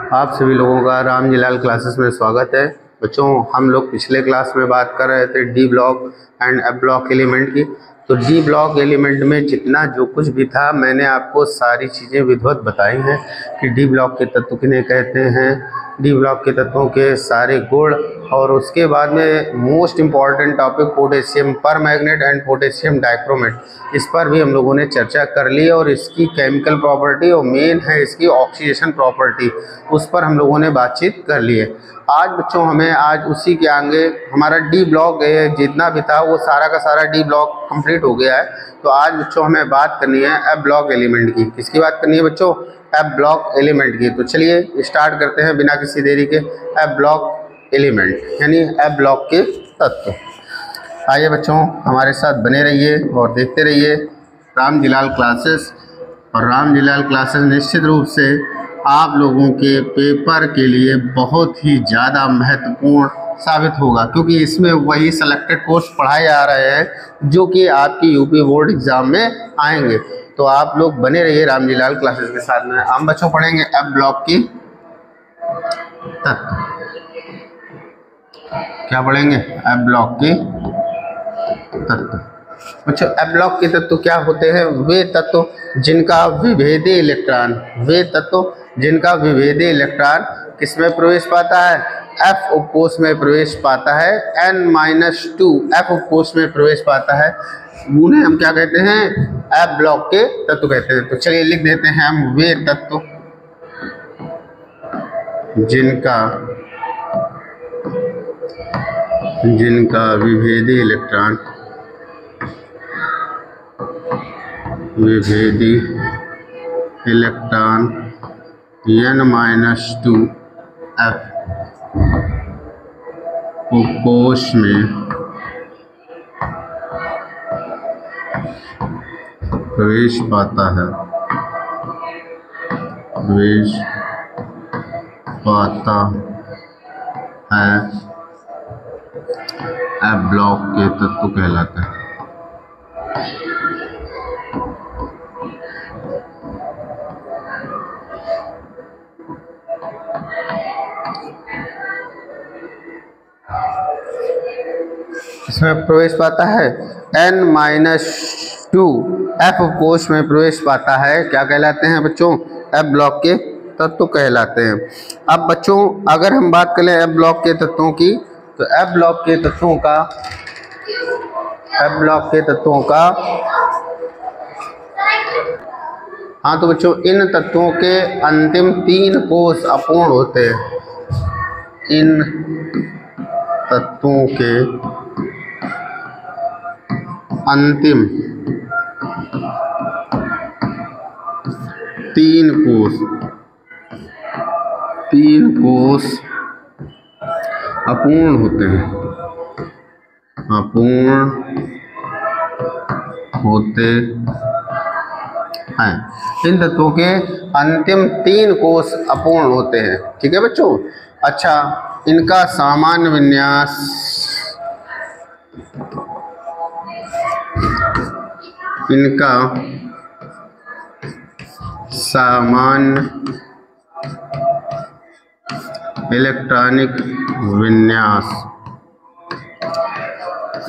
आप सभी लोगों का रामजीलाल क्लासेस में स्वागत है। बच्चों, हम लोग पिछले क्लास में बात कर रहे थे D block and F block element की। तो डी ब्लॉक एलिमेंट में जितना जो कुछ भी था मैंने आपको सारी चीज़ें विधिवत बताई हैं कि डी ब्लॉक के तत्व किन्हें कहते हैं, डी ब्लॉक के तत्वों के सारे गुण, और उसके बाद में most important topic potassium परमैग्नेट and potassium dichromate, इस पर भी हम लोगों ने चर्चा कर ली और इसकी केमिकल प्रॉपर्टी और मेन है इसकी ऑक्सीडेशन प्रॉपर्टी, उस पर हम लोगों ने बातचीत कर ली है। आज बच्चों हमें आज उसी के आगे हमारा डी ब्लॉक जितना भी था वो सारा का सारा डी ब्लॉक कंप्लीट हो गया है। तो आज बच्चों हमें बात करनी है एफ ब्लॉक एलिमेंट की। किसकी बात करनी है बच्चों? एफ ब्लॉक एलिमेंट की। तो चलिए स्टार्ट करते हैं बिना किसी देरी के। एफ ब्लॉक एलिमेंट यानी एफ ब्लॉक के तत्व। आइए बच्चों हमारे साथ बने रहिए और देखते रहिए रामजीलाल क्लासेस। और रामजीलाल क्लासेस निश्चित रूप से आप लोगों के पेपर के लिए बहुत ही ज़्यादा महत्वपूर्ण साबित होगा, क्योंकि इसमें वही सेलेक्टेड कोर्स पढ़ाए जा रहे हैं जो कि आपकी यूपी बोर्ड एग्ज़ाम में आएंगे। तो आप लोग बने रहिए रामजीलाल क्लासेस के साथ में। हम बच्चों पढ़ेंगे एफ ब्लॉक की तत्व। क्या पढ़ेंगे? एफ ब्लॉक के तत्व। बच्चों एफ ब्लॉक के तत्व क्या होते हैं? वे तत्व जिनका विभेदी इलेक्ट्रॉन किसमें प्रवेश पाता है? एफ उपकोष में प्रवेश पाता है। n-2 एफ उपकोष में प्रवेश पाता है। उन्हें हम क्या कहते हैं? एफ ब्लॉक के तत्व कहते हैं। तो चलिए लिख देते हैं हम वे तत्व जिनका विभेदी इलेक्ट्रॉन n-2 एफ उपकोष में प्रवेश पाता है एफ ब्लॉक के तत्व कहलाता है। इसमें प्रवेश पाता है n-2 एफ कोश में प्रवेश पाता है। क्या कहलाते हैं बच्चों? एफ ब्लॉक के तत्व कहलाते हैं। अब बच्चों अगर हम बात करें एफ ब्लॉक के तत्वों की, तो एफ ब्लॉक के तत्वों का हाँ तो बच्चों इन तत्वों के अंतिम 3 कोष अपूर्ण होते हैं। इन तत्वों के अंतिम 3 कोष अपूर्ण होते हैं। इन तत्वों के अंतिम 3 कोष अपूर्ण होते हैं। ठीक है बच्चों। अच्छा, इनका सामान्य विन्यास इलेक्ट्रॉनिक विन्यास,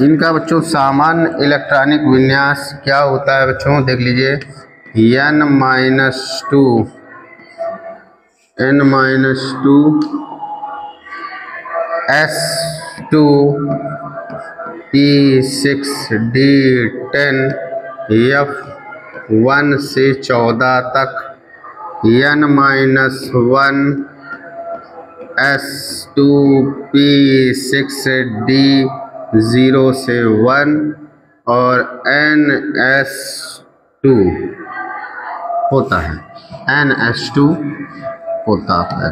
इनका बच्चों सामान्य इलेक्ट्रॉनिक विन्यास क्या होता है बच्चों? देख लीजिए n-2 s2p6d10 f1 से 14 तक, n-1 s2p6d0 से 1 और ns2 होता है।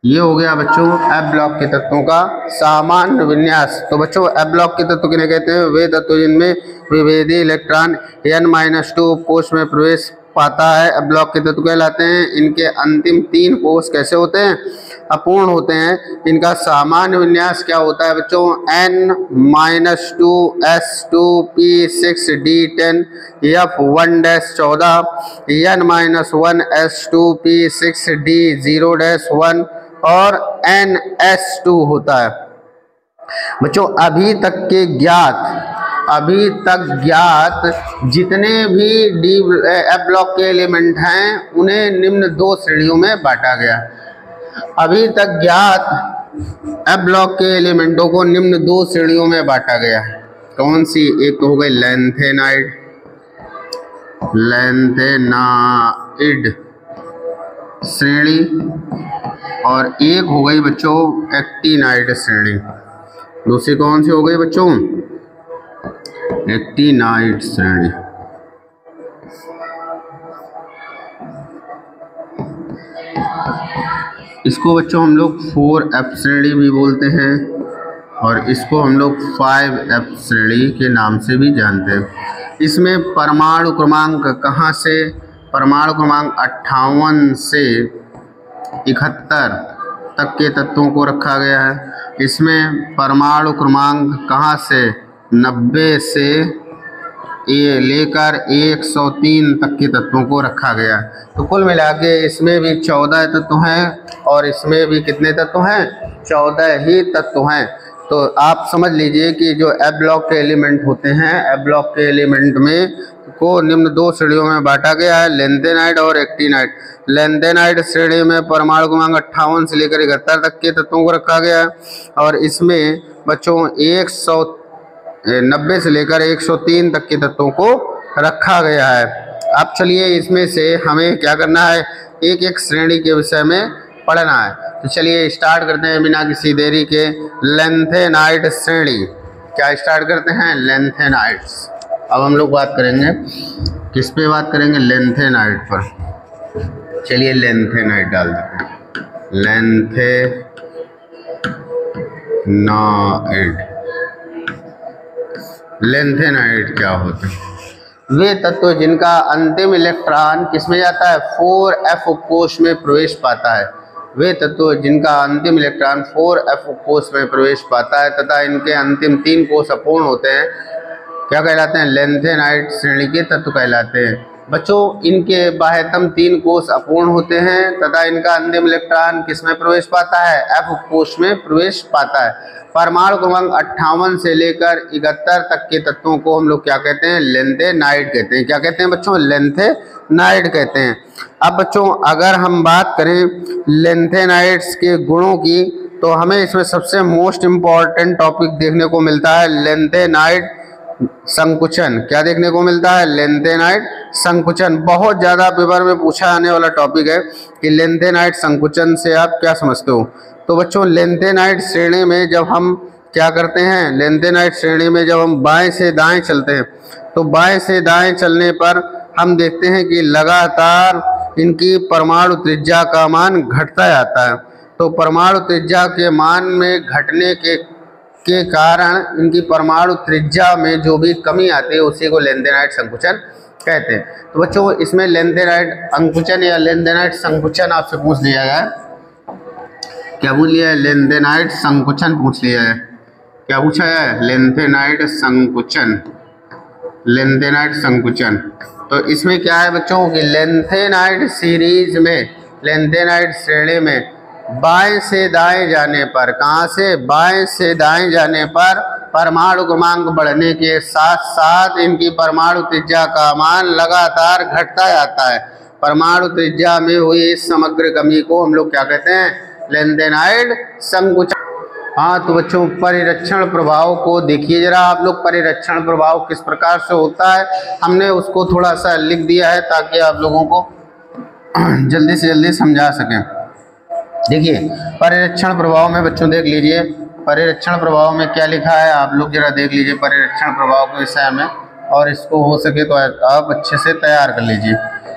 ये हो गया बच्चों एफ ब्लॉक के तत्वों का सामान्य विन्यास। तो बच्चों एफ ब्लॉक के तत्व किन्हें कहते हैं? वे तत्व जिनमें विभेदी इलेक्ट्रॉन n-2 कोष में प्रवेश पाता है एफ ब्लॉक के तत्व कहलाते हैं। इनके अंतिम 3 कोष कैसे होते हैं? अपूर्ण होते हैं, इनका सामान्य विन्यास क्या होता है बच्चों? N-2S2P6D10 F1-14 N-1S2P6D0-1 और NS2 होता है। बच्चों अभी तक ज्ञात जितने भी एफ ब्लॉक के एलिमेंट हैं उन्हें निम्न दो श्रेणियों में बांटा गया। अभी तक ज्ञात एफ ब्लॉक के एलिमेंटों को निम्न दो श्रेणियों में बांटा गया है। कौन सी? एक तो हो गई लैंथेनाइड श्रेणी और एक हो गई बच्चों एक्टिनाइड श्रेणी। दूसरी कौन सी हो गई बच्चों? एक्टिनाइड श्रेणी। इसको बच्चों हम लोग 4F श्रेणी भी बोलते हैं और इसको हम लोग 5F श्रेणी के नाम से भी जानते हैं। इसमें परमाणु क्रमांक कहाँ से? परमाणु क्रमांक 58 से 71 तक के तत्वों को रखा गया है। इसमें परमाणु क्रमांक कहाँ से? 90 से लेकर 103 तक के तत्वों को रखा गया। तो कुल मिला के इसमें भी 14 तत्व हैं और इसमें भी कितने तत्व हैं? 14 ही तत्व हैं। तो आप समझ लीजिए कि जो एफ ब्लॉक के एलिमेंट होते हैं, एफ ब्लॉक के एलिमेंट में को निम्न दो श्रेणियों में बांटा गया है, लैंथेनाइड और एक्टिनाइड। लैंथेनाइड श्रेणी में परमाणु क्रमांक 58 से लेकर 71 तक के तत्वों को रखा गया है और इसमें बच्चों 190 से लेकर 103 तक के तत्वों को रखा गया है। अब चलिए इसमें से हमें क्या करना है? एक एक श्रेणी के विषय में पढ़ना है। तो चलिए स्टार्ट करते हैं बिना किसी देरी के। लैंथेनाइड श्रेणी। क्या स्टार्ट करते हैं? लैंथेनाइड्स। अब हम लोग बात करेंगे किस पे बात करेंगे? लैंथेनाइड पर। चलिए लैंथेनाइड डाल देते हैं। लैंथेनाइड क्या होते हैं? वे तत्व जिनका अंतिम इलेक्ट्रॉन किसमें जाता है? 4F कोश में प्रवेश पाता है। वे तत्व जिनका अंतिम इलेक्ट्रॉन 4F कोश में प्रवेश पाता है तथा इनके अंतिम 3 कोश अपूर्ण होते हैं, क्या कहलाते हैं? लैंथेनाइड श्रेणी के तत्व कहलाते हैं। बच्चों इनके बाह्यतम 3 कोश अपूर्ण होते हैं तथा इनका अंतिम इलेक्ट्रॉन किसमें प्रवेश पाता है? F कोश में प्रवेश पाता है। परमाणु क्रमांक 58 से लेकर 71 तक के तत्वों को हम लोग क्या कहते हैं? लैंथेनाइड कहते हैं। क्या कहते हैं बच्चों? लैंथेनाइड कहते हैं। अब बच्चों अगर हम बात करें लैंथेनाइड्स के गुणों की तो हमें इसमें सबसे मोस्ट इम्पॉर्टेंट टॉपिक देखने को मिलता है लैंथेनाइड संकुचन। क्या देखने को मिलता है? लैंथेनाइड संकुचन। बहुत ज़्यादा पेपर में पूछा आने वाला टॉपिक है कि लैंथेनाइड संकुचन से आप क्या समझते हो। तो बच्चों लैंथेनाइड श्रेणी में जब हम क्या करते हैं? लैंथेनाइड श्रेणी में जब हम बाएं से दाएं चलते हैं तो बाएं से दाएं चलने पर हम देखते हैं कि लगातार इनकी परमाणु त्रिज्या का मान घटता जाता है। तो परमाणु त्रिज्या के मान में घटने के कारण इनकी परमाणु त्रिज्या में जो भी कमी आती है उसी को लैंथेनाइड संकुचन कहते हैं। तो बच्चों इसमें लैंथेनाइड अंकुचन या लैंथेनाइड संकुचन आपसे पूछ लिया है। क्या पूछ लिया है? लैंथेनाइड संकुचन पूछ लिया है। क्या पूछा है? लैंथेनाइड संकुचन। लैंथेनाइड संकुचन। तो इसमें क्या है बच्चों कि लैंथेनाइड सीरीज में, लैंथेनाइड श्रेणी में बाएं से दाएं जाने पर, कहाँ से? बाएं से दाएं जाने पर परमाणु क्रमांक बढ़ने के साथ साथ इनकी परमाणु त्रिज्या का मान लगातार घटता जाता है। परमाणु त्रिज्या में हुई इस समग्र कमी को हम लोग क्या कहते हैं? लैंथेनाइड संकुचन। हाँ तो बच्चों परिरक्षण प्रभाव को देखिए जरा आप लोग। परिरक्षण प्रभाव किस प्रकार से होता है हमने उसको थोड़ा सा लिख दिया है ताकि आप लोगों को जल्दी से जल्दी समझा सकें। देखिए परिरक्षण प्रभाव में बच्चों देख लीजिए, परिरक्षण प्रभाव में क्या लिखा है आप लोग जरा देख लीजिए परिरक्षण प्रभाव के विषय में, और इसको हो सके तो आप अच्छे से तैयार कर लीजिए।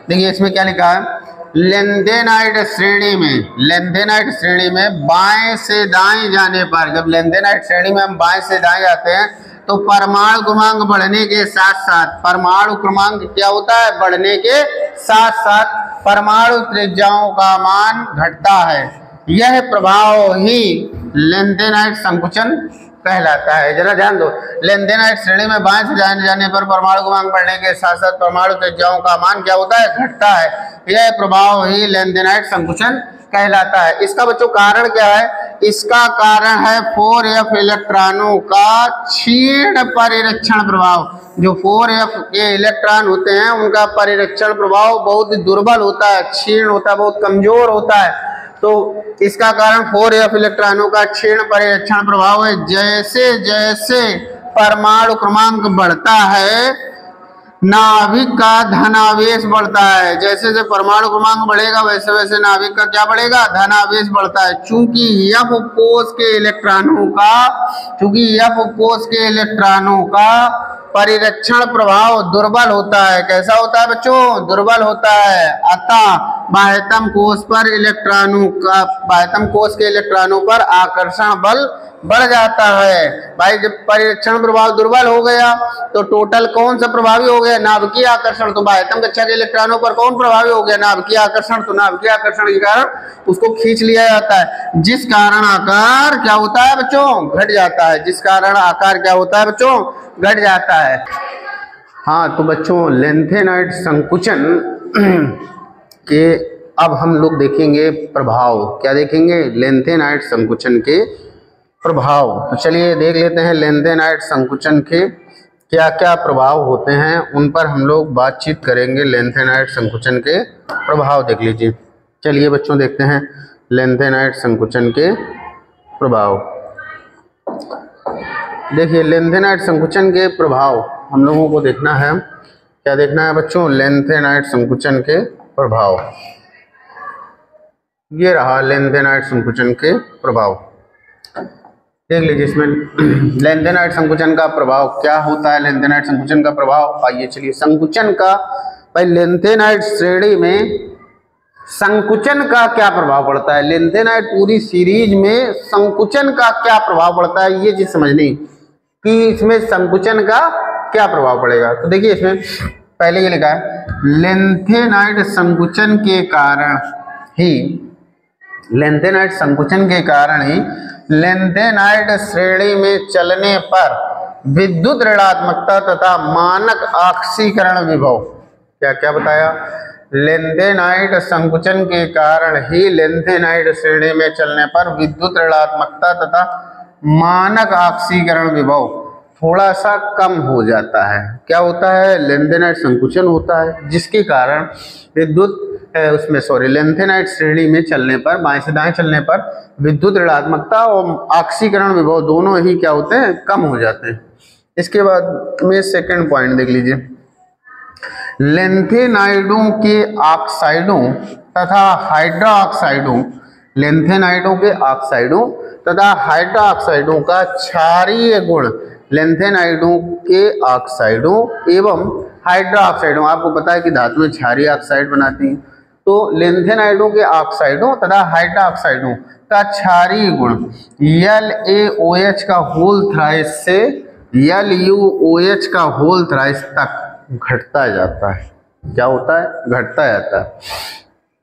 देखिए इसमें क्या लिखा है? लैंथेनाइड श्रेणी में, लैंथेनाइड श्रेणी में बाएं से दाएं जाने पर, जब लैंथेनाइड श्रेणी में हम बाएं से दाएं जाते हैं तो परमाणु क्रमांक बढ़ने के साथ साथ, परमाणु क्रमांक क्या होता है? बढ़ने के साथ साथ परमाणु त्रिज्याओं का मान घटता है। यह प्रभाव ही लेंथेनाइट संकुचन कहलाता है। जरा ध्यान दो, लेंथेनाइट श्रेणी में बाएं से दाएं जाने पर परमाणु क्रमांक बढ़ने के साथ साथ परमाणु त्रिज्याओं का मान क्या होता है, घटता है। यह प्रभाव ही लेंथेनाइट संकुचन कहलाता है। इसका बच्चों कारण क्या है, इसका कारण है 4f इलेक्ट्रॉनों का क्षीण परिरक्षण प्रभाव। जो 4f के इलेक्ट्रॉन होते हैं उनका परिरक्षण प्रभाव बहुत दुर्बल होता है, क्षीण होता है, बहुत कमजोर होता है। तो इसका कारण 4f इलेक्ट्रॉनों का क्षीण परिरक्षण प्रभाव है। जैसे जैसे परमाणु क्रमांक बढ़ता है नाभिक का धनावेश बढ़ता है। जैसे जैसे परमाणु क्रमांक बढ़ेगा वैसे वैसे नाभिक का क्या बढ़ेगा, धनावेश बढ़ता है। चूंकि F कोष के इलेक्ट्रॉनों का परिरक्षण प्रभाव दुर्बल होता है। कैसा होता है बच्चों, दुर्बल होता है। अतः बाह्यतम कोष के इलेक्ट्रॉनों पर आकर्षण बल बढ़ जाता है। भाई जब परिरक्षण प्रभाव दुर्बल हो गया तो टोटल कौन सा प्रभावी हो गया, नाभिकीय आकर्षण। तो बाह्यतम कक्षा के इलेक्ट्रॉनों पर कौन प्रभावी हो गया, नाभिकीय आकर्षण। तो नाभिकीय आकर्षण के कारण उसको खींच लिया जाता है, जिस कारण आकार क्या होता है बच्चों, घट जाता है। जिस कारण आकार क्या होता है बच्चों, घट जाता है। हाँ तो बच्चों लेंथेनाइट संकुचन के अब हम लोग देखेंगे प्रभाव। क्या देखेंगे, लेंथेनाइट संकुचन के प्रभाव। तो चलिए देख लेते हैं लेंथेनाइट संकुचन के क्या क्या प्रभाव होते हैं, उन पर हम लोग बातचीत करेंगे। लेंथेनाइट संकुचन के प्रभाव देख लीजिए। चलिए बच्चों देखते हैं लेंथेनाइट संकुचन के प्रभाव। देखिए लेंथेनाइट संकुचन के प्रभाव हम लोगों को देखना है। क्या देखना है बच्चों, लेंथेनाइट संकुचन के प्रभाव। ये रहा लेंथेनाइट संकुचन के प्रभाव, देख लीजिए इसमें लेंथेनाइट संकुचन का प्रभाव क्या होता है। लेंथेनाइट संकुचन का प्रभाव, आइए चलिए संकुचन का, भाई लेंथेनाइट श्रेणी में संकुचन का क्या प्रभाव पड़ता है। लेंथेनाइट पूरी सीरीज में संकुचन का क्या प्रभाव पड़ता है, ये चीज समझनी कि इसमें संकुचन का क्या प्रभाव पड़ेगा। तो देखिए इसमें पहले ये लिखा है, लेंथेनाइट संकुचन के कारण ही लेंथेनाइट श्रेणी में चलने पर विद्युत ऋणात्मकता तथा मानक ऑक्सीकरण विभव। क्या क्या बताया, लेंथेनाइट संकुचन के कारण ही लेंथेनाइट श्रेणी में चलने पर विद्युत ऋणात्मकता तथा मानक ऑक्सीकरण विभव थोड़ा सा कम हो जाता है। क्या होता है, लेंथेनाइट संकुचन होता है जिसके कारण लेंथेनाइट श्रेणी में चलने पर, बाएं से दाएं चलने पर विद्युत ऋणात्मकता और ऑक्सीकरण विभव दोनों ही क्या होते हैं, कम हो जाते हैं। इसके बाद में सेकंड पॉइंट देख लीजिए, लेंथेनाइडों के ऑक्साइडों तथा हाइड्रोक्साइडों, लेंथेनाइडों के ऑक्साइडों तथा हाइड्रोक्साइडों का क्षारीय गुण, लेंथेनाइडों के ऑक्साइडों एवं हाइड्रोक्साइडों, आपको पता है कि धातुएं क्षारीय ऑक्साइड बनाती हैं, तो लेंथेनाइडों के ऑक्साइडों तथा हाइड्रोक्साइडों का क्षारीय गुण LaOH का होल थ्राइस से LuOH का होल थ्राइस तक घटता जाता है। क्या होता है, घटता जाता है।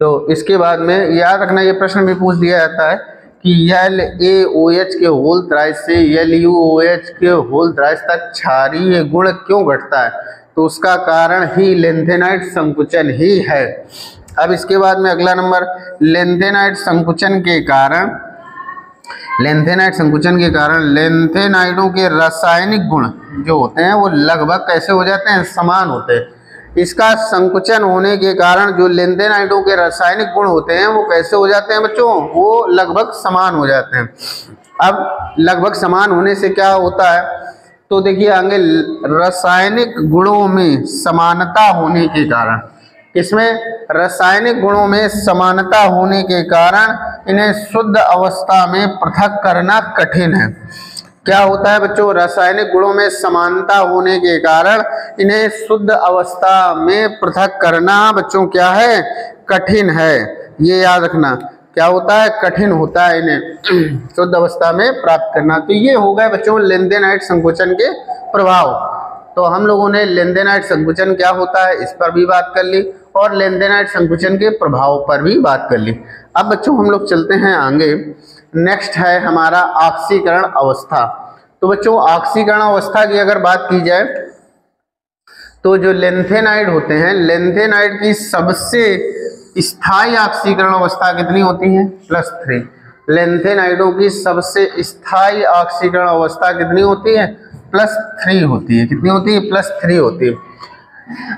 तो इसके बाद में याद रखना, ये प्रश्न भी पूछ दिया जाता है कि LaOH के होल थ्राइस से LuOH के होल थ्राइस तक क्षारीय गुण क्यों घटता है, तो उसका कारण ही लेंथेनाइट संकुचन ही है। अब इसके बाद में अगला नंबर, लेंथेनाइट संकुचन के कारण लेंथेनाइडों के रासायनिक गुण जो होते हैं वो लगभग कैसे हो जाते हैं, समान होते हैं। इसका संकुचन होने के कारण जो लेंथेनाइडों के रासायनिक गुण होते हैं वो कैसे हो जाते हैं बच्चों, वो लगभग समान हो जाते हैं। अब लगभग समान होने से क्या होता है, तो देखिए आगे, रासायनिक गुणों में समानता होने के कारण, इसमें रासायनिक गुणों में समानता होने के कारण इन्हें शुद्ध अवस्था में पृथक करना कठिन है। क्या होता है बच्चों, रासायनिक गुणों में समानता होने के कारण इन्हें शुद्ध अवस्था में पृथक करना बच्चों क्या है, कठिन है। ये याद रखना, क्या होता है, कठिन होता है इन्हें शुद्ध अवस्था में प्राप्त करना। तो ये हो गए बच्चों लेंथेनाइट संकुचन के प्रभाव। तो हम लोगों ने लेंथेनाइट संकुचन क्या होता है इस पर भी बात कर ली, और लेंथेनाइड संकुचन के प्रभाव पर भी बात कर ली। अब बच्चों हम लोग चलते हैं आगे। नेक्स्ट है हमारा ऑक्सीकरण अवस्था। तो बच्चों ऑक्सीकरण अवस्था की अगर बात की जाए तो जो लेंथेनाइड होते हैं, लेंथेनाइड की सबसे स्थायी ऑक्सीकरण अवस्था कितनी होती है? +3। लेंथेनाइडों की सबसे स्थायी ऑक्सीकरण अवस्था कितनी होती है? +3 होती है। कितनी होती है? +3 होती है।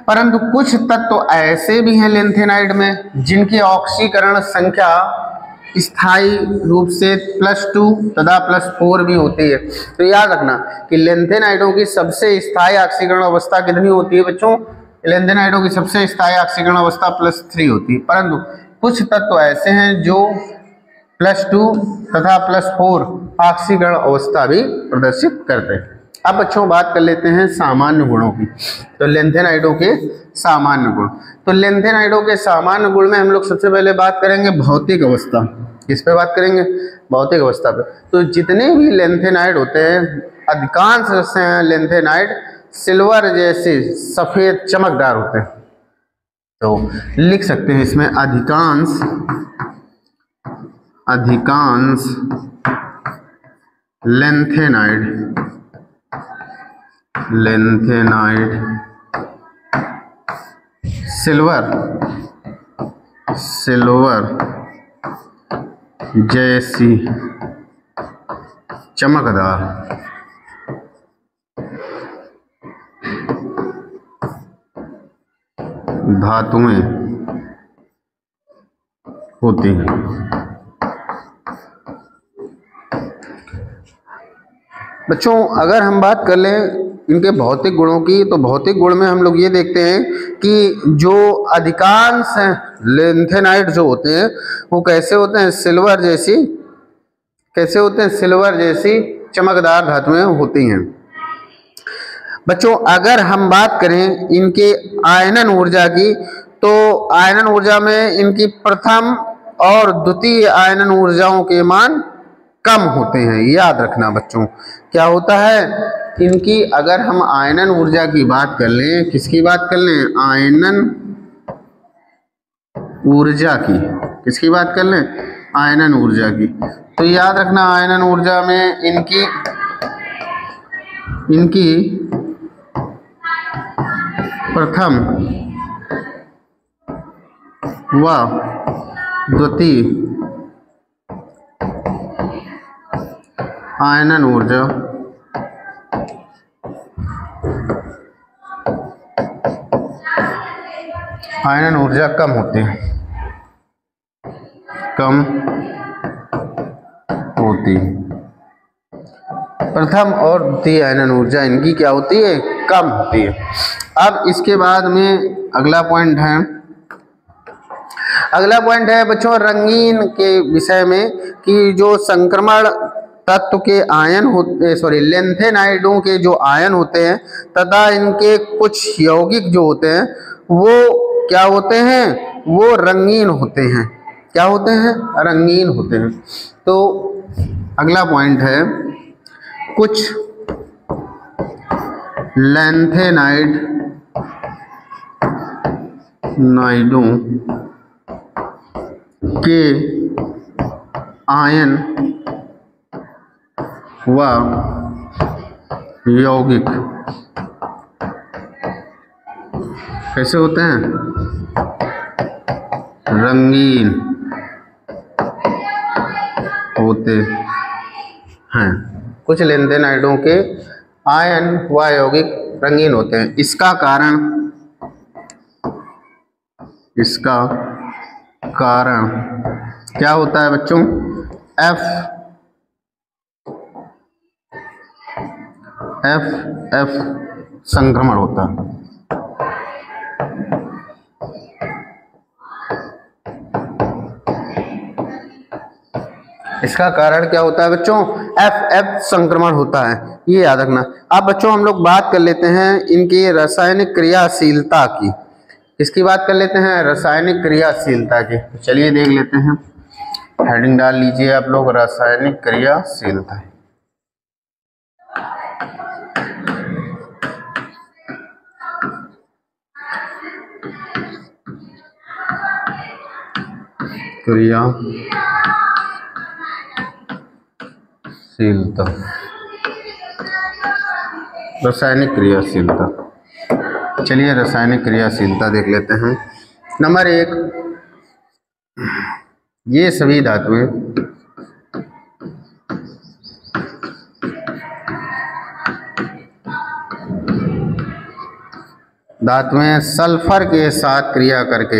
परंतु कुछ तत्व ऐसे भी हैं लेंथेनाइड में जिनकी ऑक्सीकरण संख्या स्थायी रूप से +2 तथा +4 भी होती है। तो याद रखना कि लेंथेनाइडों की सबसे स्थायी ऑक्सीकरण अवस्था कितनी होती है बच्चों? लेंथेनाइडों की सबसे स्थायी ऑक्सीकरण अवस्था +3 होती है। परंतु कुछ तत्व ऐसे हैं जो +2 तथा +4 ऑक्सीकरण अवस्था भी प्रदर्शित करते हैं। अब बच्चों बात कर लेते हैं सामान्य गुणों की। तो लेंथेनाइडों के सामान्य गुण, तो लेंथेनाइडों के सामान्य गुण में हम लोग सबसे पहले बात करेंगे भौतिक अवस्था। किस पे बात करेंगे? भौतिक अवस्था पे। तो जितने भी लेंथेनाइड होते हैं, अधिकांश लेंथेनाइड सिल्वर जैसे सफेद चमकदार होते हैं। तो लिख सकते हैं इसमें अधिकांश लेंथेनाइड सिल्वर जैसी चमकदार धातुएं होती हैं। बच्चों अगर हम बात कर लें इनके भौतिक गुणों की, तो भौतिक गुण में हम लोग ये देखते हैं कि जो अधिकांश लेंथेनाइड जो होते हैं वो कैसे होते हैं? सिल्वर जैसी, कैसे होते हैं? सिल्वर जैसी चमकदार धातुएं होती हैं। बच्चों अगर हम बात करें इनके आयनन ऊर्जा की, तो आयनन ऊर्जा में इनकी प्रथम और द्वितीय आयनन ऊर्जाओं के मान कम होते हैं। याद रखना बच्चों, क्या होता है इनकी, अगर हम आयनन ऊर्जा की बात कर लें, किसकी बात कर लें? आयनन ऊर्जा की। किसकी बात कर लें? आयनन ऊर्जा की। तो याद रखना आयनन ऊर्जा में इनकी प्रथम व द्वितीय आयनन ऊर्जा कम होते हैं, कम होती है। प्रथम और द्वितीय आयनन ऊर्जा इनकी क्या होती है? कम होती है। अब इसके बाद में अगला पॉइंट है बच्चों रंगीन के विषय में, कि जो संक्रमण तत्व के आयन होते, लेंथेनाइडों के जो आयन होते हैं तथा इनके कुछ यौगिक जो होते हैं वो क्या होते हैं? वो रंगीन होते हैं। क्या होते हैं? रंगीन होते हैं। तो अगला पॉइंट है कुछ लेंथेनाइडों के आयन व यौगिक कैसे होते हैं? रंगीन होते हैं। कुछ लेंथेनाइडों के आयन व यौगिक रंगीन होते हैं। इसका कारण क्या होता है बच्चों? एफ संक्रमण होता है। इसका कारण क्या होता है बच्चों? एफ संक्रमण होता है, ये याद रखना। अब बच्चों हम लोग बात कर लेते हैं इनकी रासायनिक क्रियाशीलता की। किसकी बात कर लेते हैं? रासायनिक क्रियाशीलता की। चलिए देख लेते हैं, हेडिंग डाल लीजिए आप लोग, रासायनिक क्रियाशीलता। क्रियाशीलता, रासायनिक क्रियाशीलता। चलिए रासायनिक क्रियाशीलता देख लेते हैं। नंबर 1, ये सभी धातुएं सल्फर के साथ क्रिया करके,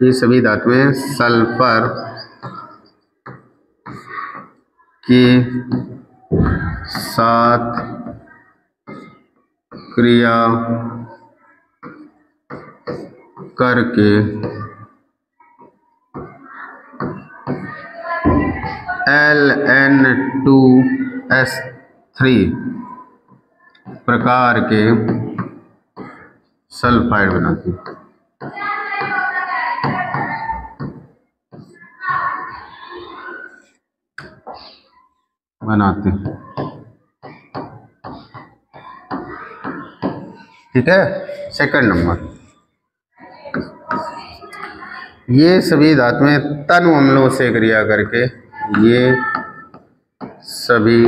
ये सभी धातुएं सल्फर के साथ क्रिया करके Ln2S3 प्रकार के सल्फाइड बनाती है। ठीक है। सेकंड नंबर, ये सभी धातुएं तनु अम्लों से क्रिया करके, ये सभी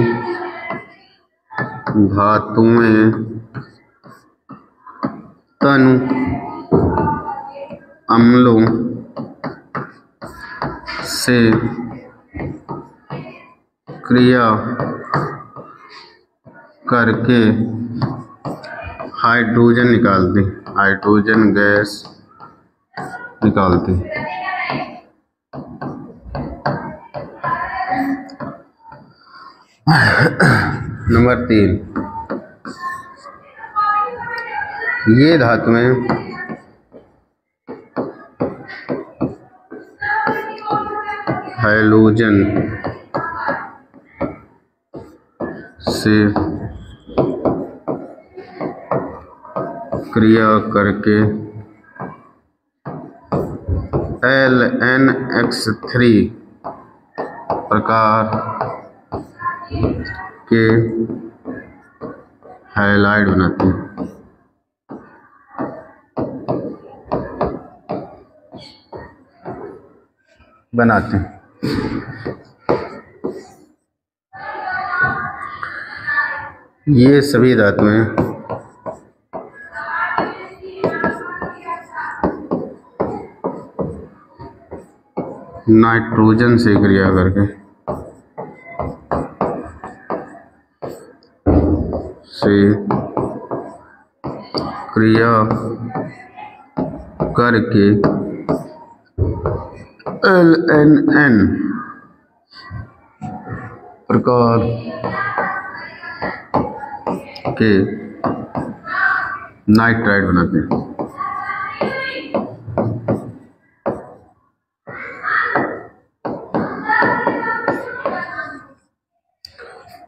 धातुएं तनु अम्लों से क्रिया करके हाइड्रोजन निकालती, हाइड्रोजन गैस निकालती। नंबर 3, ये धातुएं हैलोजन से क्रिया करके Lnx3 प्रकार के हैलाइड बनाती हैं। ये सभी धातुएं नाइट्रोजन से क्रिया करके Ln प्रकार के नाइट्राइड बनाते हैं।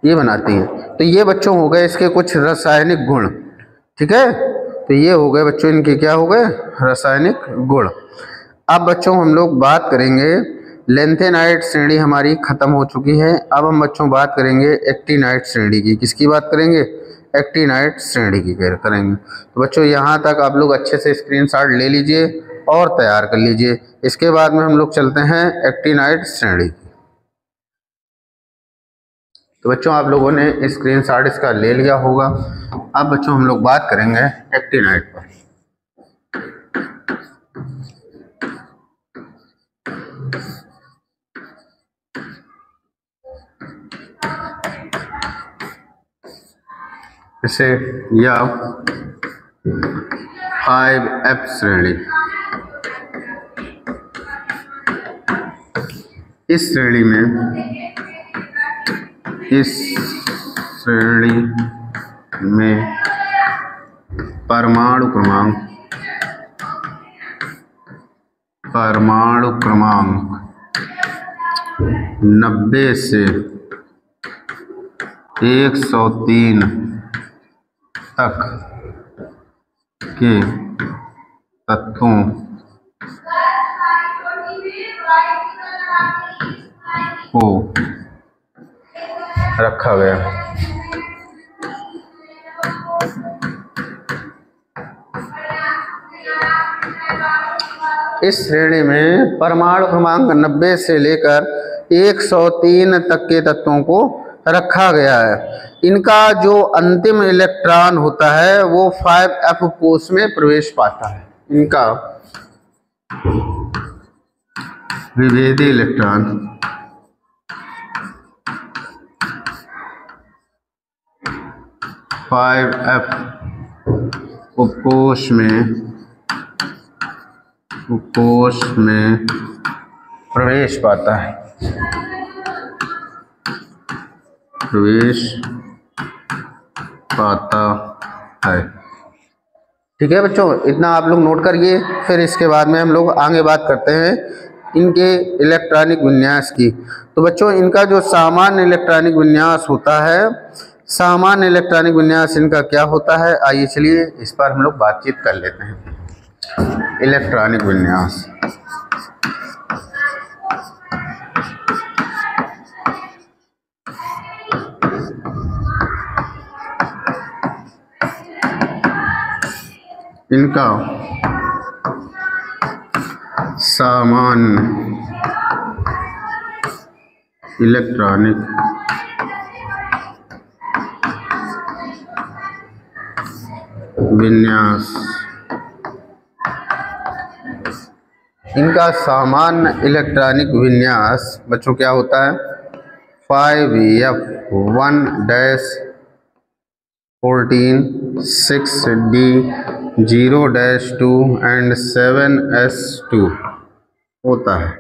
ये बनाती हैं। तो ये बच्चों हो गए इसके कुछ रासायनिक गुण। ठीक है, तो ये हो गए बच्चों इनके क्या हो गए, रासायनिक गुण। अब बच्चों हम लोग बात करेंगे, लेंथेनाइड श्रेणी हमारी खत्म हो चुकी है। अब हम बच्चों बात करेंगे एक्टिनाइड श्रेणी की। किसकी बात करेंगे, एक्टिनाइड श्रेणी की करेंगे। तो बच्चों यहाँ तक आप लोग अच्छे से स्क्रीनशॉट ले लीजिए और तैयार कर लीजिए। इसके बाद में हम लोग चलते हैं एक्टिनाइड श्रेणी। तो बच्चों आप लोगों ने स्क्रीनशॉट इसका ले लिया होगा। अब बच्चों हम लोग बात करेंगे एक्टिनाइड पर। इसे या 5F श्रेणी, इस श्रेणी में परमाणु क्रमांक 90 से 103 तक के तत्वों को रखा गया। इस श्रेणी में परमाणु क्रमांक 90 से लेकर 103 तक के तत्वों को रखा गया है। इनका जो अंतिम इलेक्ट्रॉन होता है वो 5f कोश में प्रवेश पाता है। इनका विभेदी इलेक्ट्रॉन 5f उपकोश में प्रवेश पाता है। ठीक है बच्चों, इतना आप लोग नोट करिए। फिर इसके बाद में हम लोग आगे बात करते हैं इनके इलेक्ट्रॉनिक विन्यास की। तो बच्चों इनका जो सामान्य इलेक्ट्रॉनिक विन्यास होता है, सामान्य इलेक्ट्रॉनिक विन्यास इनका क्या होता है, आइए चलिए इस पर हम लोग बातचीत कर लेते हैं। इलेक्ट्रॉनिक विन्यास इनका सामान्य इलेक्ट्रॉनिक विन्यास, इनका सामान्य इलेक्ट्रॉनिक विन्यास बच्चों क्या होता है, 5f1-14 6d 0-2 एंड 7s2 होता है।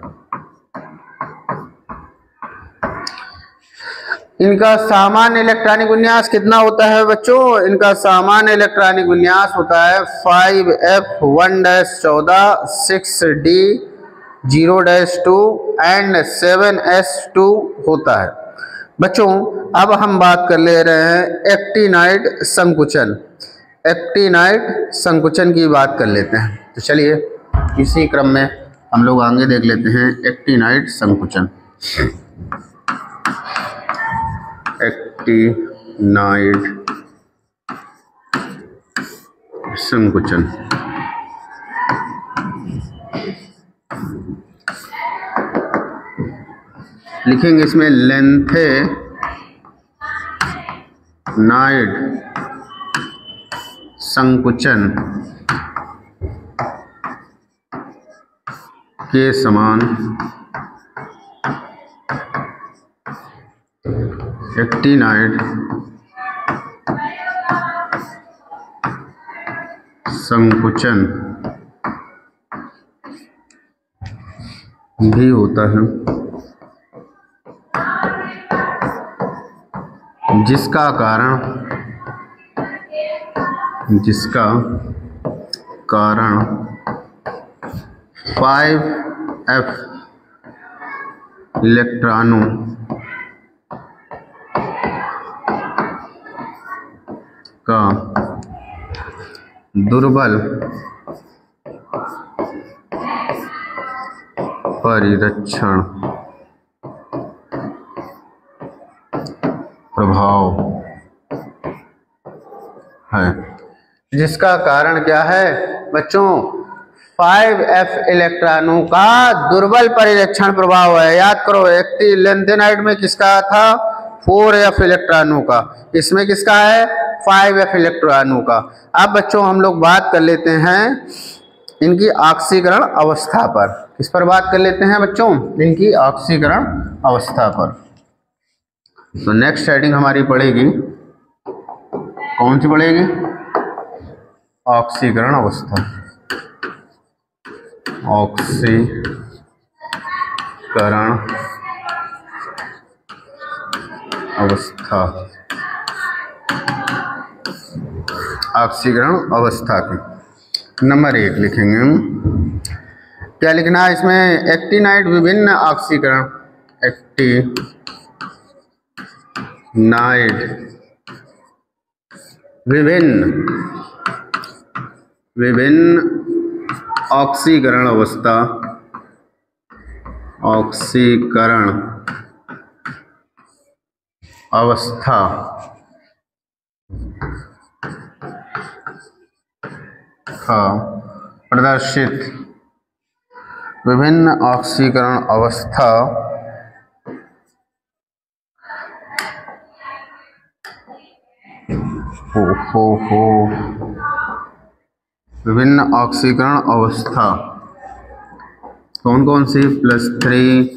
इनका सामान्य इलेक्ट्रॉनिक विन्यास कितना होता है बच्चों, इनका सामान्य इलेक्ट्रॉनिक विन्यास होता है 5f1-14 6d 0-2 एंड 7s2 होता है। बच्चों अब हम बात कर ले रहे हैं एक्टिनाइड संकुचन। एक्टिनाइड संकुचन की बात कर लेते हैं। तो चलिए इसी क्रम में हम लोग आगे देख लेते हैं एक्टिनाइड संकुचन। एक्टिनाइड संकुचन लिखेंगे इसमें लेंथेनाइड संकुचन के समान एक्टिनाइड संकुचन भी होता है, जिसका कारण 5f इलेक्ट्रॉनों का दुर्बल परिरक्षण प्रभाव है। जिसका कारण क्या है बच्चों, 5f इलेक्ट्रॉनों का दुर्बल परिरक्षण प्रभाव है। याद करो लेंथेनाइड में किसका था, 4f इलेक्ट्रॉनों का, इसमें किसका है 5f इलेक्ट्रॉनों का। अब बच्चों हम लोग बात कर लेते हैं इनकी ऑक्सीकरण अवस्था पर। किस पर बात कर लेते हैं बच्चों, इनकी ऑक्सीकरण अवस्था पर। तो नेक्स्ट हेडिंग हमारी पड़ेगी, कौन सी पड़ेगी, ऑक्सीकरण अवस्था। ऑक्सीकरण अवस्था, ऑक्सीकरण अवस्था की नंबर 1 लिखेंगे। क्या लिखना है इसमें, एक्टिनाइड विभिन्न ऑक्सीकरण, एक्टिनाइड विभिन्न ऑक्सीकरण अवस्था, ऑक्सीकरण अवस्था का प्रदर्शित विभिन्न ऑक्सीकरण अवस्था विभिन्न ऑक्सीकरण अवस्था कौन कौन सी? +3,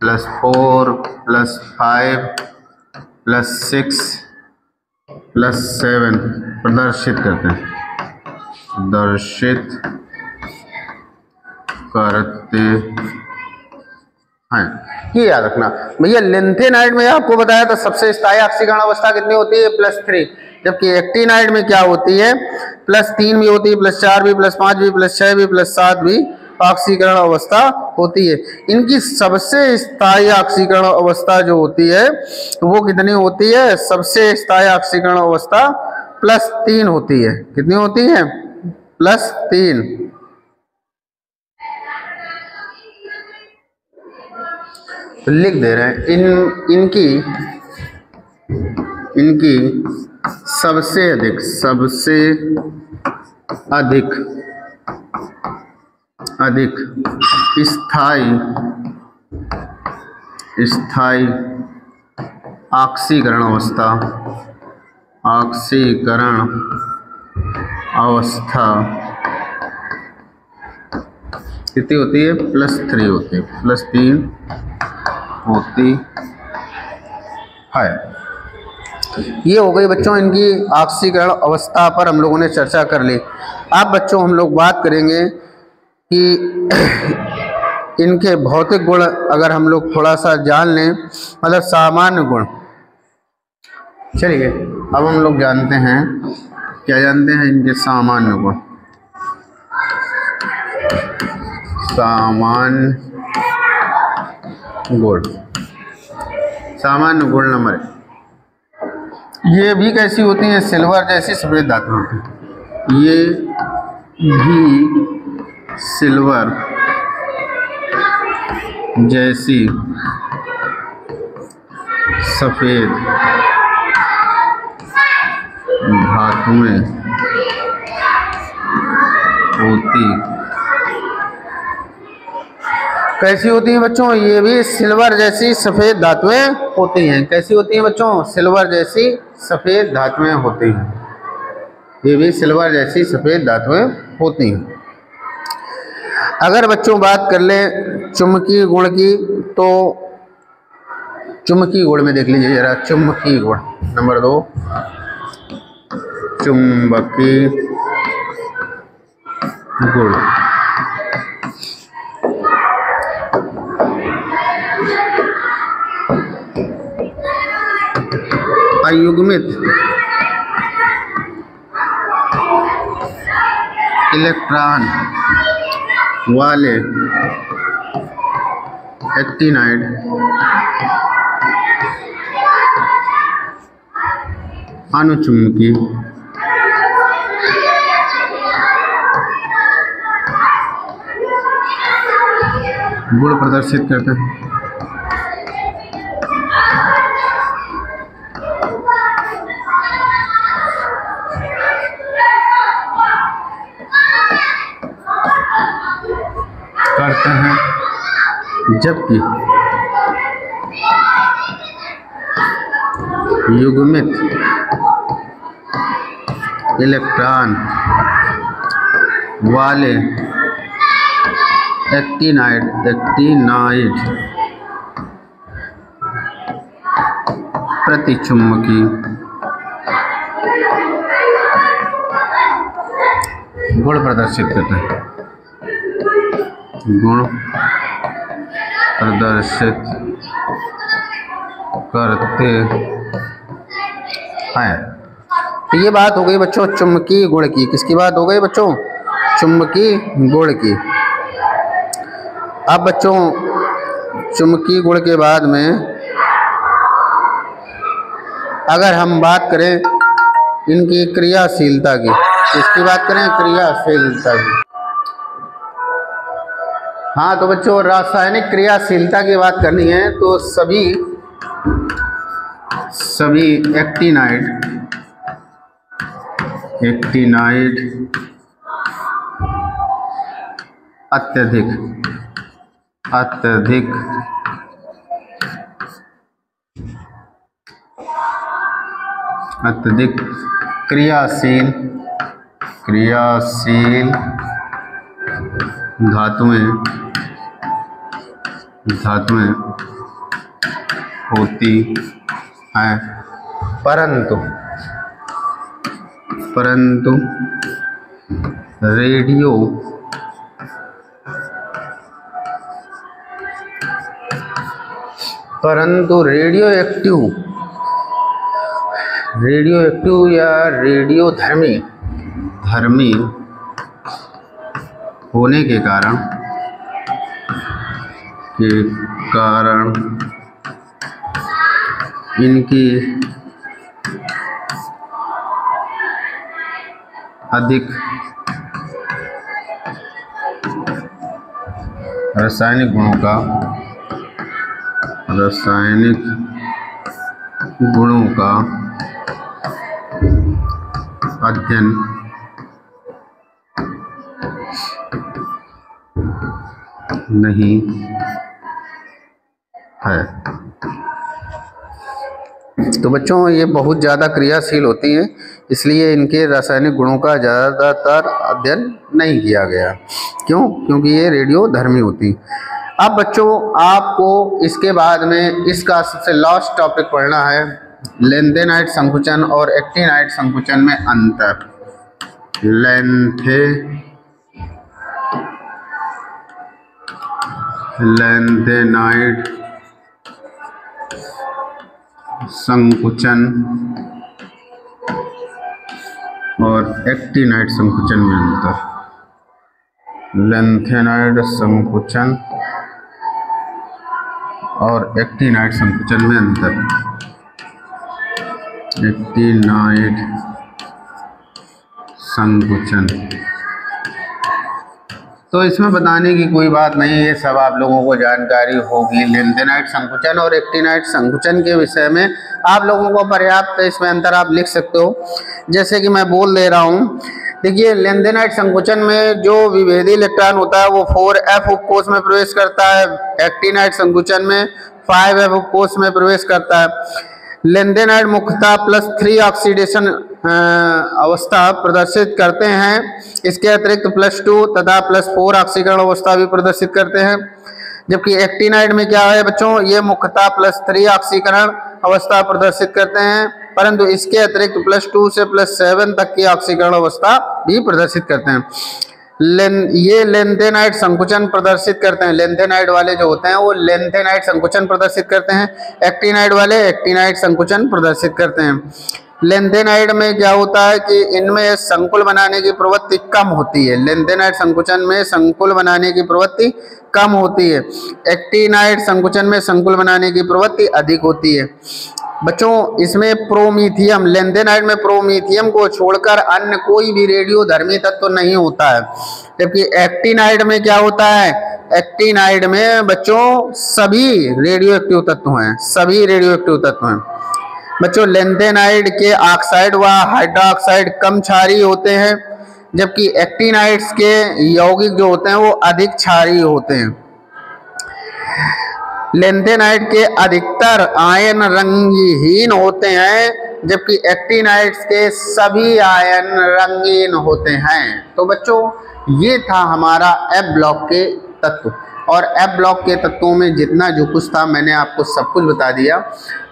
+4, +5, +6, +7 प्रदर्शित करते हैं, प्रदर्शित करते हैं। ये याद रखना भैया। लिंथेनाइड में आपको बताया था सबसे स्थायी ऑक्सीकरण अवस्था कितनी होती है? +3, जबकि एक्टिनाइड में क्या होती है? +3 भी होती है, +4 भी, +5 भी, +6 भी, +7 भी ऑक्सीकरण अवस्था होती है। इनकी सबसे स्थायी ऑक्सीकरण अवस्था जो होती है वो कितनी होती है? सबसे स्थायी ऑक्सीकरण अवस्था +3 होती है। कितनी होती है? +3। तो लिख दे रहे हैं इनकी सबसे अधिक स्थायी ऑक्सीकरण अवस्था कितनी होती है? +3 होती है, +3 होती है। ये हो गई बच्चों इनकी ऑक्सीकरण अवस्था पर हम लोगों ने चर्चा कर ली। अब बच्चों हम लोग बात करेंगे कि इनके भौतिक गुण अगर हम लोग थोड़ा सा जान लें, मतलब सामान्य गुण। चलिए अब हम लोग जानते हैं, क्या जानते हैं? इनके सामान्य गुण। सामान्य गुण नंबर 1, ये भी कैसी होती हैं? सिल्वर जैसी सफेद धातु होती है। ये भी सिल्वर जैसी सफेद धातुएं होती। कैसी होती हैं बच्चों? ये भी सिल्वर जैसी सफेद धातुएं होती हैं। कैसी होती हैं बच्चों? सिल्वर जैसी सफेद धातुएं होती हैं। ये भी सिल्वर जैसी सफेद धातुएं होती हैं। अगर बच्चों बात कर ले चुंबकीय गुण की, तो चुंबकीय गुण में देख लीजिए जरा। चुंबकीय गुण नंबर 2, चुंबकीय गुण। अयुग्मित इलेक्ट्रॉन वाले एक्टिनाइड अनुचुंबकीय गुण प्रदर्शित करते हैं। जबकि युग्मित इलेक्ट्रॉन वाले एक्टिनाइड प्रतिचुंबकीय गुण प्रदर्शित करते हैं। गुण प्रदर्शित करते हैं। तो ये बात हो गई बच्चों चुंबकीय गुण की। किसकी बात हो गई बच्चों? चुंबकीय गुण की। अब बच्चों चुंबकीय गुण के बाद में अगर हम बात करें इनकी क्रियाशीलता की, इसकी बात करें क्रियाशीलता की। हाँ तो बच्चों रासायनिक क्रियाशीलता की बात करनी है तो सभी एक्टिनाइड अत्यधिक अत्यधिक क्रियाशील धातुएं होती हैं, परंतु रेडियो एक्टिव या रेडियो धर्मी होने के कारण इनकी अधिक रासायनिक गुणों का अध्ययन नहीं है। तो बच्चों ये बहुत ज़्यादा क्रियाशील होती हैं, इसलिए इनके रासायनिक गुणों का ज़्यादातर अध्ययन नहीं किया गया। क्यों? क्योंकि ये रेडियो धर्मी होती। अब बच्चों आपको इसके बाद में इसका सबसे लास्ट टॉपिक पढ़ना है, लेंथेनाइट संकुचन और एक्टिनाइट संकुचन में अंतर। लेंथेनाइट संकुचन और एक्टिनाइट संकुचन में अंतर। लेंथेनाइट संकुचन और एक्टिनाइट संकुचन में अंतर। एक्टिनाइट संकुचन तो इसमें बताने की कोई बात नहीं है, सब आप लोगों को जानकारी होगी। लेंथेनाइट संकुचन और एक्टिनाइट संकुचन के विषय में आप लोगों को पर्याप्त इसमें अंतर आप लिख सकते हो। जैसे कि मैं बोल दे रहा हूँ, देखिए लेंथेनाइट संकुचन में जो विभेदी इलेक्ट्रॉन होता है वो 4f उपकोष में प्रवेश करता है। एक्टिनाइट संकुचन में 5f उपकोष में प्रवेश करता है। लेंथेनाइट मुख्यतः +3 ऑक्सीडेशन अवस्था प्रदर्शित करते हैं। इसके अतिरिक्त +2 तथा +4 ऑक्सीकरण अवस्था भी प्रदर्शित करते हैं। जबकि एक्टिनाइट में क्या है बच्चों, ये मुख्यतः +3 ऑक्सीकरण अवस्था प्रदर्शित करते हैं, परंतु इसके अतिरिक्त +2 से +7 तक की ऑक्सीकरण अवस्था भी प्रदर्शित करते हैं। ये लेंथेनाइट संकुचन प्रदर्शित करते हैं। लेंथेनाइट वाले जो होते हैं वो लेंथेनाइट संकुचन प्रदर्शित करते हैं, एक्टिनाइट वाले एक्टिनाइट संकुचन प्रदर्शित करते हैं। लेंथेनाइट में क्या होता है कि इनमें संकुल बनाने की प्रवृत्ति कम होती है। लेंथेनाइट संकुचन में संकुल बनाने की प्रवृत्ति कम होती है, एक्टिनाइट संकुचन में संकुल बनाने की प्रवृत्ति अधिक होती है। बच्चों इसमें प्रोमीथियम, लेंथेनाइट में प्रोमीथियम को छोड़कर अन्य कोई भी रेडियोधर्मी तत्व नहीं होता है। जबकि एक्टिनाइट में क्या होता है, एक्टिनाइट में बच्चों सभी रेडियोएक्टिव तत्व हैं, सभी रेडियोएक्टिव तत्व हैं। बच्चों लेंथेनाइट के ऑक्साइड व हाइड्रोक्साइड कम क्षारीय होते हैं, जबकि एक्टिनाइट्स के यौगिक जो होते हैं वो अधिक क्षारीय होते हैं। लेंथेनाइट के अधिकतर आयन रंगहीन होते हैं, जबकि एक्टिनाइट्स के सभी आयन रंगीन होते हैं। तो बच्चों ये था हमारा एफ ब्लॉक के तत्व, और एफ ब्लॉक के तत्वों में जितना जो कुछ था मैंने आपको सब कुछ बता दिया।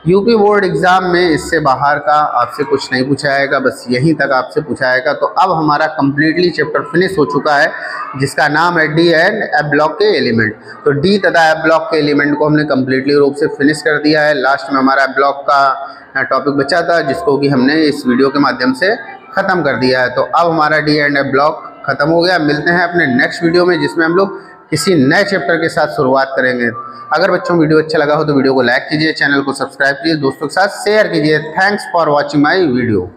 यूपी बोर्ड एग्जाम में इससे बाहर का आपसे कुछ नहीं पूछा जाएगा, बस यहीं तक आपसे पूछा जाएगा। तो अब हमारा कंप्लीटली चैप्टर फिनिश हो चुका है, जिसका नाम है डी एंड एफ ब्लॉक के एलिमेंट। तो डी तथा एफ ब्लॉक के एलिमेंट को हमने कंप्लीटली रूप से फिनिश कर दिया है। लास्ट में हमारा एफ ब्लॉक का टॉपिक बचा था, जिसको कि हमने इस वीडियो के माध्यम से ख़त्म कर दिया है। तो अब हमारा डी एंड एफ ब्लॉक ख़त्म हो गया। मिलते हैं अपने नेक्स्ट वीडियो में, जिसमें हम लोग किसी नए चैप्टर के साथ शुरुआत करेंगे। अगर बच्चों वीडियो अच्छा लगा हो तो वीडियो को लाइक कीजिए, चैनल को सब्सक्राइब कीजिए, दोस्तों के साथ शेयर कीजिए। Thanks for watching my video.